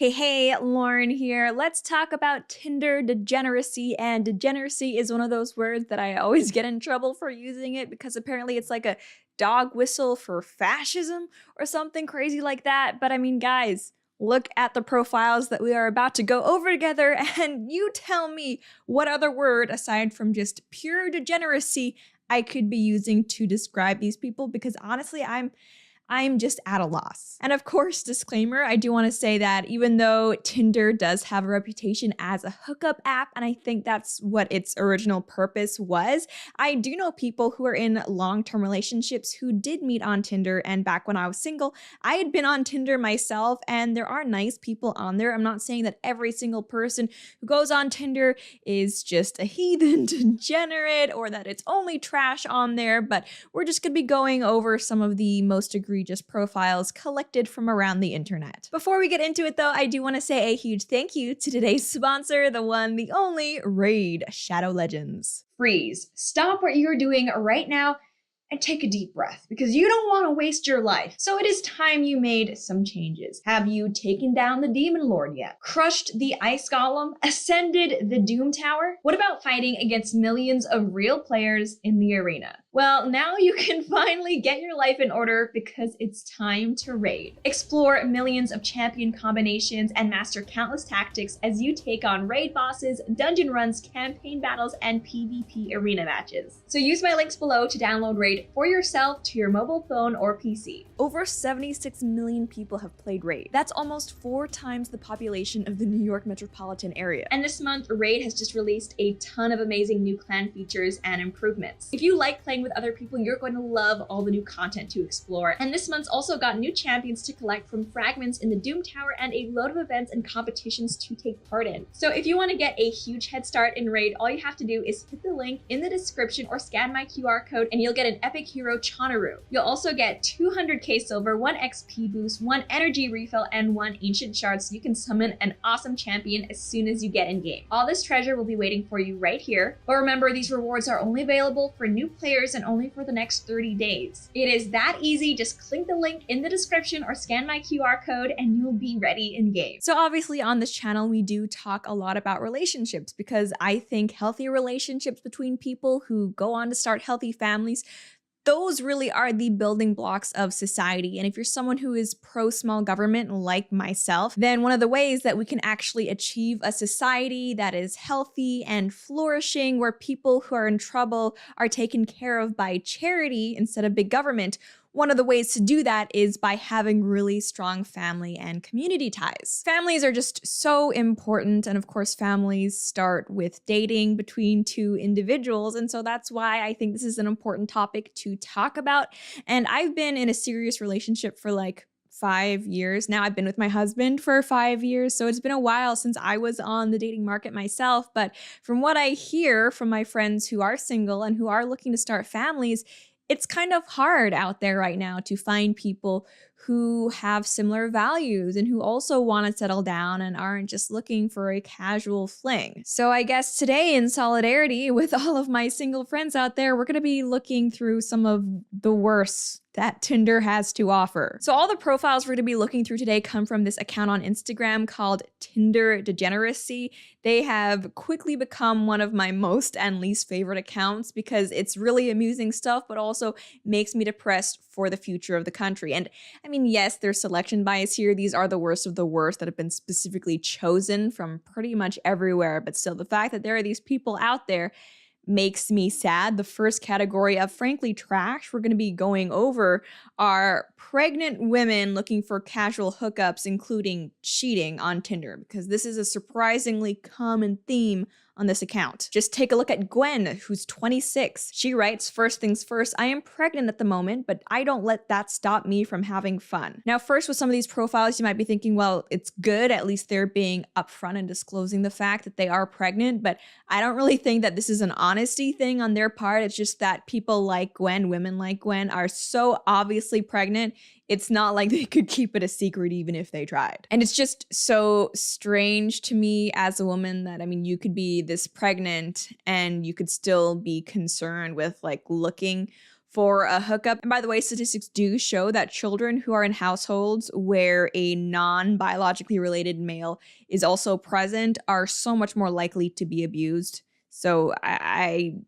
Hey, Lauren here. Let's talk about Tinder degeneracy. And degeneracy is one of those words that I always get in trouble for using it because apparently it's like a dog whistle for fascism or something crazy like that. But I mean, guys, look at the profiles that we are about to go over together and you tell me what other word aside from just pure degeneracy I could be using to describe these people because honestly, I'm just at a loss. And of course, disclaimer, I do want to say that even though Tinder does have a reputation as a hookup app, and I think that's what its original purpose was, I do know people who are in long-term relationships who did meet on Tinder, and back when I was single, I had been on Tinder myself, and there are nice people on there. I'm not saying that every single person who goes on Tinder is just a heathen degenerate or that it's only trash on there, but we're just gonna be going over some of the most egregious profiles collected from around the internet. Before we get into it though, I do want to say a huge thank you to today's sponsor, the one, the only, Raid Shadow Legends. Freeze. Stop what you're doing right now and take a deep breath because you don't want to waste your life. So it is time you made some changes. Have you taken down the Demon Lord yet? Crushed the Ice Golem? Ascended the Doom Tower? What about fighting against millions of real players in the arena? Well, now you can finally get your life in order because it's time to raid. Explore millions of champion combinations and master countless tactics as you take on raid bosses, dungeon runs, campaign battles, and PvP arena matches. So use my links below to download Raid for yourself to your mobile phone or PC. Over 76 million people have played Raid. That's almost 4 times the population of the New York metropolitan area. And this month, Raid has just released a ton of amazing new clan features and improvements. If you like playing with other people, you're going to love all the new content to explore. And this month's also got new champions to collect from fragments in the Doom Tower and a load of events and competitions to take part in. So if you want to get a huge head start in Raid, all you have to do is hit the link in the description or scan my QR code and you'll get an epic hero Chonaru. You'll also get 200k silver, 1 XP boost, 1 energy refill, and 1 ancient shard so you can summon an awesome champion as soon as you get in game. All this treasure will be waiting for you right here. But remember, these rewards are only available for new players and only for the next 30 days. It is that easy. Just click the link in the description or scan my QR code and you'll be ready in game. So obviously on this channel, we do talk a lot about relationships because I think healthy relationships between people who go on to start healthy families, those really are the building blocks of society. And if you're someone who is pro-small government like myself, then one of the ways that we can actually achieve a society that is healthy and flourishing, where people who are in trouble are taken care of by charity instead of big government, one of the ways to do that is by having really strong family and community ties. Families are just so important, and of course families start with dating between 2 individuals, and so that's why I think this is an important topic to talk about. And I've been in a serious relationship for like 5 years now. I've been with my husband for 5 years, so it's been a while since I was on the dating market myself, but from what I hear from my friends who are single and who are looking to start families, it's kind of hard out there right now to find people who have similar values and who also want to settle down and aren't just looking for a casual fling. So I guess today, in solidarity with all of my single friends out there, we're going to be looking through some of the worst that Tinder has to offer. So all the profiles we're going to be looking through today come from this account on Instagram called Tinder Degeneracy. They have quickly become one of my most and least favorite accounts because it's really amusing stuff, but also makes me depressed for the future of the country. And I mean, yes, there's selection bias here. These are the worst of the worst that have been specifically chosen from pretty much everywhere. But still, the fact that there are these people out there makes me sad. The first category of frankly trash we're going to be going over are pregnant women looking for casual hookups, including cheating on Tinder, because this is a surprisingly common theme on this account. Just take a look at Gwen, who's 26. She writes, "First things first, I am pregnant at the moment, but I don't let that stop me from having fun." Now, first, with some of these profiles, you might be thinking, well, it's good, at least they're being upfront and disclosing the fact that they are pregnant, but I don't really think that this is an honesty thing on their part. It's just that people like Gwen, women like Gwen, are so obviously pregnant, it's not like they could keep it a secret even if they tried. And it's just so strange to me as a woman that, I mean, you could be this pregnant and you could still be concerned with like looking for a hookup. And by the way, statistics do show that children who are in households where a non-biologically related male is also present are so much more likely to be abused. So I'm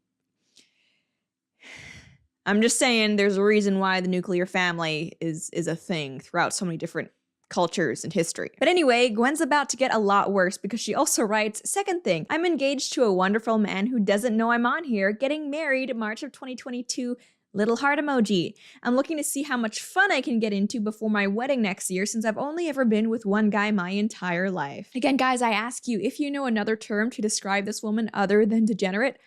just saying there's a reason why the nuclear family is a thing throughout so many different cultures and history. But anyway, Gwen's about to get a lot worse because she also writes, second thing, I'm engaged to a wonderful man who doesn't know I'm on here, getting married March of 2022, little heart emoji. I'm looking to see how much fun I can get into before my wedding next year since I've only ever been with one guy my entire life. Again, guys, I ask you, if you know another term to describe this woman other than degenerate,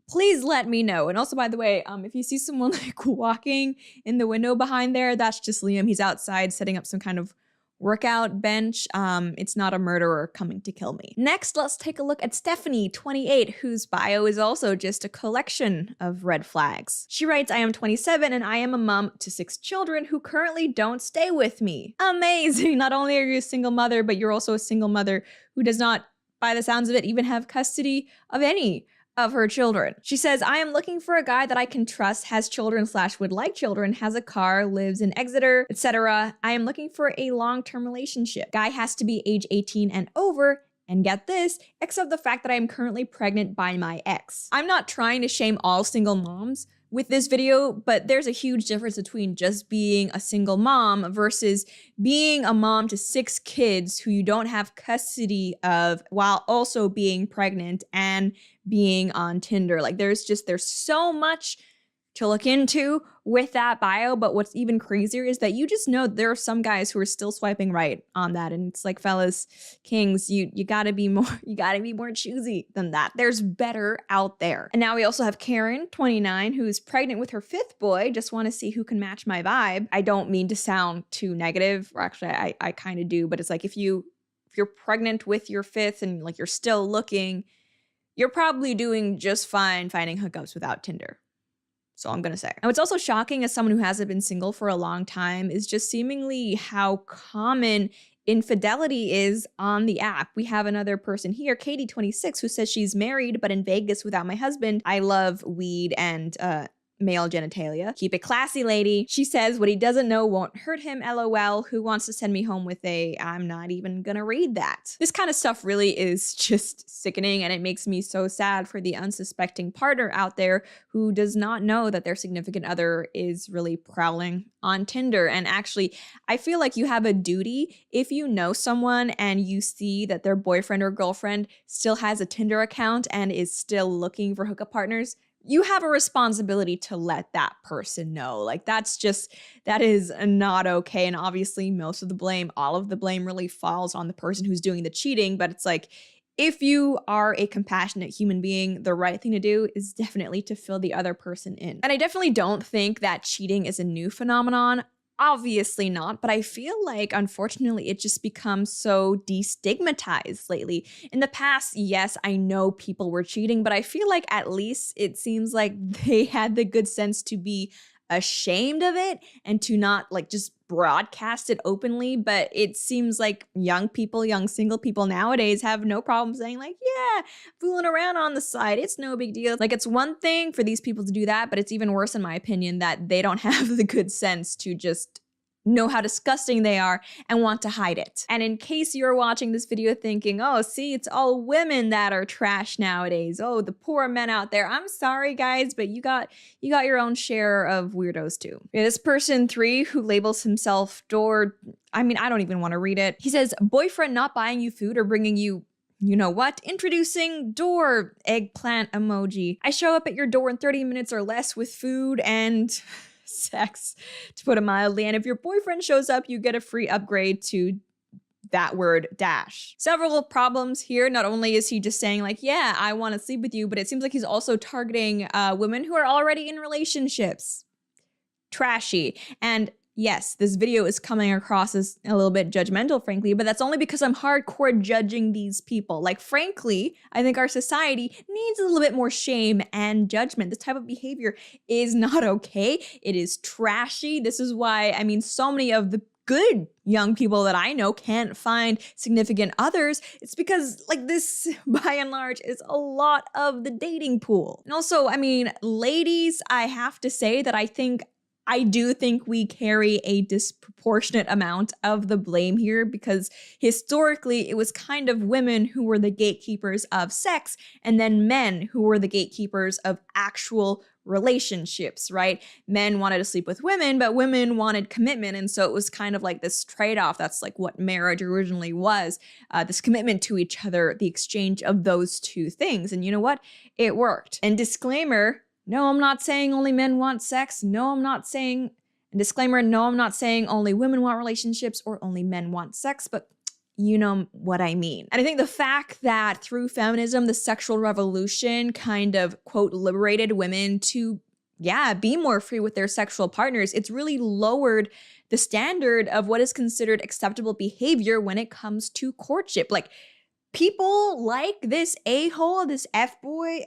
please let me know. And also, by the way, if you see someone like walking in the window behind there, that's just Liam. He's outside setting up some kind of workout bench. It's not a murderer coming to kill me. Next, let's take a look at Stephanie, 28, whose bio is also just a collection of red flags. She writes, I am 27 and I am a mom to 6 children who currently don't stay with me. Amazing. Not only are you a single mother, but you're also a single mother who does not, by the sounds of it, even have custody of any of her children. She says, I am looking for a guy that I can trust, has children / would like children, has a car, lives in Exeter, etc. I am looking for a long-term relationship. Guy has to be age 18 and over, and get this, except the fact that I am currently pregnant by my ex. I'm not trying to shame all single moms with this video, but there's a huge difference between just being a single mom versus being a mom to 6 kids who you don't have custody of while also being pregnant and being on Tinder. Like there's so much to look into with that bio, but what's even crazier is that you just know there are some guys who are still swiping right on that, and it's like, fellas, kings, you gotta be more choosy than that. There's better out there. And now we also have Karen, 29, who's pregnant with her 5th boy. Just want to see who can match my vibe. I don't mean to sound too negative, or actually I kind of do, but it's like if you're pregnant with your 5th and like you're still looking, you're probably doing just fine finding hookups without Tinder. So I'm gonna say. And what's also shocking as someone who hasn't been single for a long time is just seemingly how common infidelity is on the app. We have another person here, Katie, 26, who says she's married but in Vegas without my husband. I love weed and male genitalia. Keep it classy, lady. She says what he doesn't know won't hurt him, LOL. Who wants to send me home with a, I'm not even gonna read that. This kind of stuff really is just sickening, and it makes me so sad for the unsuspecting partner out there who does not know that their significant other is really prowling on Tinder. And actually, I feel like you have a duty if you know someone and you see that their boyfriend or girlfriend still has a Tinder account and is still looking for hookup partners. You have a responsibility to let that person know. Like that is not okay. And obviously all of the blame really falls on the person who's doing the cheating. But it's like, if you are a compassionate human being, the right thing to do is definitely to fill the other person in. And I definitely don't think that cheating is a new phenomenon. Obviously not, but I feel like, unfortunately, it just becomes so destigmatized lately. In the past, yes, I know people were cheating, but I feel like at least it seems like they had the good sense to be ashamed of it and to not like just broadcast it openly. But it seems like young single people nowadays have no problem saying like, yeah, fooling around on the side, it's no big deal. Like it's one thing for these people to do that, but it's even worse in my opinion that they don't have the good sense to just know how disgusting they are and want to hide it. And in case you're watching this video thinking, oh, see, it's all women that are trash nowadays. Oh, the poor men out there. I'm sorry, guys, but you got your own share of weirdos too. Yeah, this person 3 who labels himself Door, I don't even want to read it. He says, boyfriend not buying you food or bringing you know what? Introducing door eggplant emoji. I show up at your door in 30 minutes or less with food and sex, to put it mildly. And if your boyfriend shows up, you get a free upgrade to that word dash. Several problems here. Not only is he just saying like, yeah, I want to sleep with you, but it seems like he's also targeting women who are already in relationships. Trashy. And yes, this video is coming across as a little bit judgmental, frankly, but that's only because I'm hardcore judging these people. Like, frankly, I think our society needs a little bit more shame and judgment. This type of behavior is not okay. It is trashy. This is why, so many of the good young people that I know can't find significant others, it's because like this by and large is a lot of the dating pool. And also, I mean, ladies, I have to say that I do think we carry a disproportionate amount of the blame here, because historically it was kind of women who were the gatekeepers of sex and then men who were the gatekeepers of actual relationships, right? Men wanted to sleep with women, but women wanted commitment. And so it was kind of like this trade-off. That's like what marriage originally was, this commitment to each other, the exchange of those two things. And you know what? It worked. And disclaimer, no, I'm not saying only men want sex. No, I'm not saying, disclaimer, no, I'm not saying only women want relationships or only men want sex, but you know what I mean. And I think the fact that through feminism, the sexual revolution kind of, quote, liberated women to, yeah, be more free with their sexual partners, it's really lowered the standard of what is considered acceptable behavior when it comes to courtship. Like, people like this a-hole, this f-boy,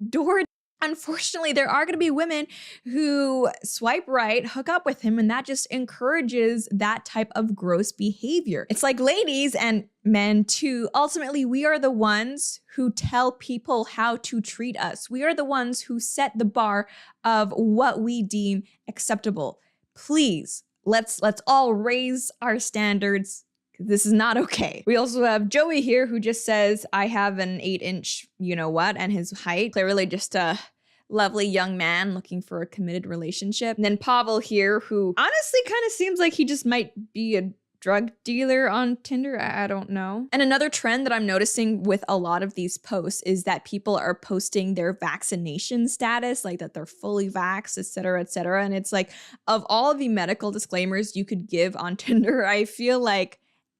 Dor. Unfortunately, there are going to be women who swipe right, hook up with him, and that just encourages that type of gross behavior. It's like ladies and men too. Ultimately, we are the ones who tell people how to treat us. We are the ones who set the bar of what we deem acceptable. Please, let's all raise our standards. This is not okay. We also have Joey here who just says, I have an 8-inch you-know-what, and his height. Clearly just a lovely young man looking for a committed relationship. And then Pavel here, who honestly kind of seems like he just might be a drug dealer on Tinder. I don't know. And another trend that I'm noticing with a lot of these posts is that people are posting their vaccination status, like that they're fully vaxxed, et cetera, et cetera. And it's like, of all of the medical disclaimers you could give on Tinder, I feel like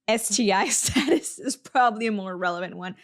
STI status is probably a more relevant one.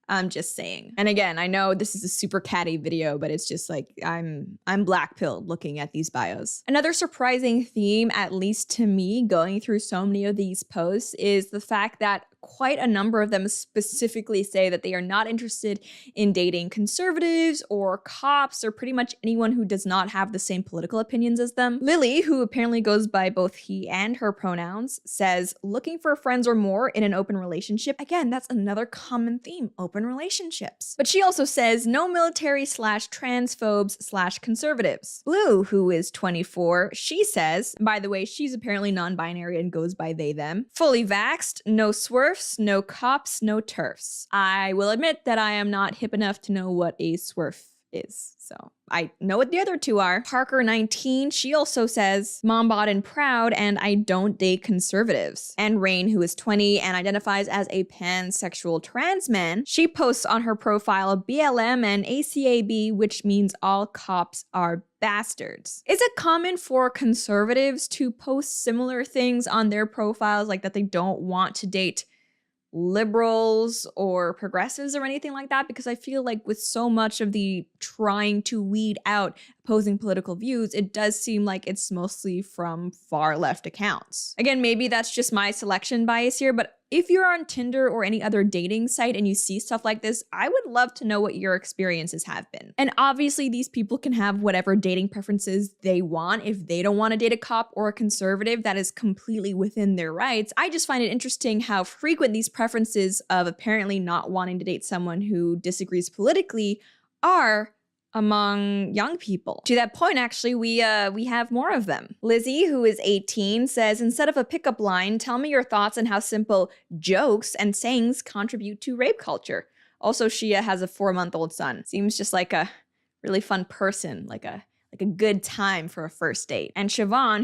I'm just saying. And again, I know this is a super catty video, but it's just like I'm black-pilled looking at these bios. Another surprising theme, at least to me, going through so many of these posts is the fact that quite a number of them specifically say that they are not interested in dating conservatives or cops or pretty much anyone who does not have the same political opinions as them. Lily, who apparently goes by both he and her pronouns, says looking for friends or more in an open relationship. Again, that's another common theme, open relationships. But she also says no military / transphobes / conservatives. Blue, who is 24, she says, by the way, she's apparently non-binary and goes by they, them. Fully vaxxed, no swerve, no cops, no turfs. I will admit that I am not hip enough to know what a swerf is, so I know what the other two are. Parker 19, she also says mom bod and proud, and I don't date conservatives. And Rain, who is 20 and identifies as a pansexual trans man, she posts on her profile BLM and ACAB, which means all cops are bastards. Is it common for conservatives to post similar things on their profiles, like that they don't want to date liberals or progressives or anything like that? Because I feel like with so much of the trying to weed out opposing political views, it does seem like it's mostly from far left accounts. Again, maybe that's just my selection bias here, but if you're on Tinder or any other dating site and you see stuff like this, I would love to know what your experiences have been. And obviously these people can have whatever dating preferences they want. If they don't want to date a cop or a conservative, that is completely within their rights. I just find it interesting how frequent these preferences of apparently not wanting to date someone who disagrees politically are among young people. To that point, actually, we have more of them. Lizzie, who is 18, says, instead of a pickup line, tell me your thoughts on how simple jokes and sayings contribute to rape culture. Also, Shia has a 4-month-old son. Seems just like a really fun person, like a good time for a first date. And Siobhan, who